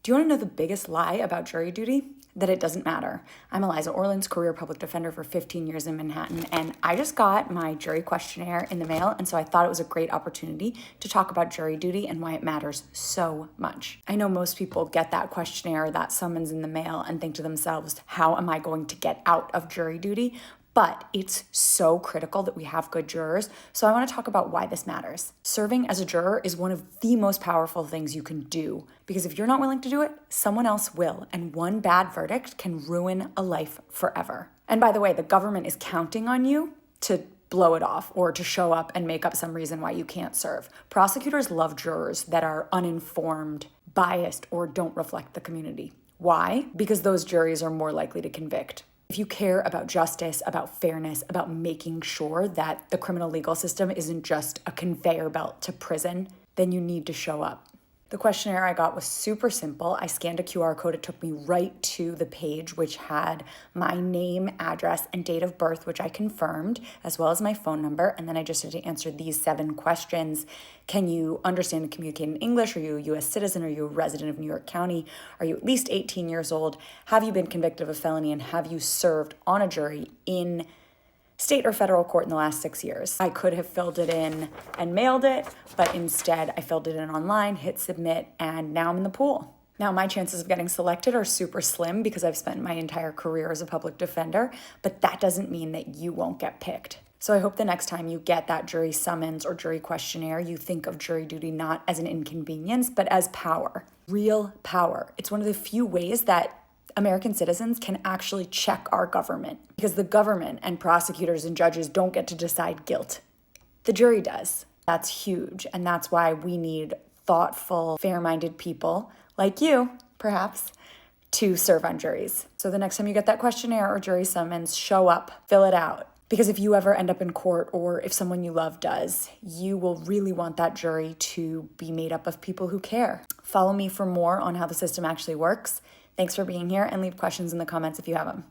Do you want to know the biggest lie about jury duty? That it doesn't matter. I'm Eliza Orlins, career public defender for 15 years in Manhattan, and I just got my jury questionnaire in the mail, and so I thought it was a great opportunity to talk about jury duty and why it matters so much. I know most people get that questionnaire, that summons in the mail, and think to themselves, how am I going to get out of jury duty? But it's so critical that we have good jurors, so I want to talk about why this matters. Serving as a juror is one of the most powerful things you can do, because if you're not willing to do it, someone else will, and one bad verdict can ruin a life forever. And by the way, the government is counting on you to blow it off or to show up and make up some reason why you can't serve. Prosecutors love jurors that are uninformed, biased, or don't reflect the community. Why? Because those juries are more likely to convict. If you care about justice, about fairness, about making sure that the criminal legal system isn't just a conveyor belt to prison, then you need to show up. The questionnaire I got was super simple. I scanned a QR code. It took me right to the page, which had my name, address, and date of birth, which I confirmed, as well as my phone number. And then I just had to answer these 7 questions. Can you understand and communicate in English? Are you a U.S. citizen? Are you a resident of New York County? Are you at least 18 years old? Have you been convicted of a felony? And have you served on a jury in state or federal court in the last 6 years? I could have filled it in and mailed it, but instead I filled it in online, hit submit, and now I'm in the pool. Now my chances of getting selected are super slim because I've spent my entire career as a public defender, but that doesn't mean that you won't get picked. So I hope the next time you get that jury summons or jury questionnaire, you think of jury duty not as an inconvenience, but as power, real power. It's one of the few ways that American citizens can actually check our government, because the government and prosecutors and judges don't get to decide guilt. The jury does. That's huge, and that's why we need thoughtful, fair-minded people like you, perhaps, to serve on juries. So the next time you get that questionnaire or jury summons, show up, fill it out. Because if you ever end up in court, or if someone you love does, you will really want that jury to be made up of people who care. Follow me for more on how the system actually works. Thanks for being here, and leave questions in the comments if you have them.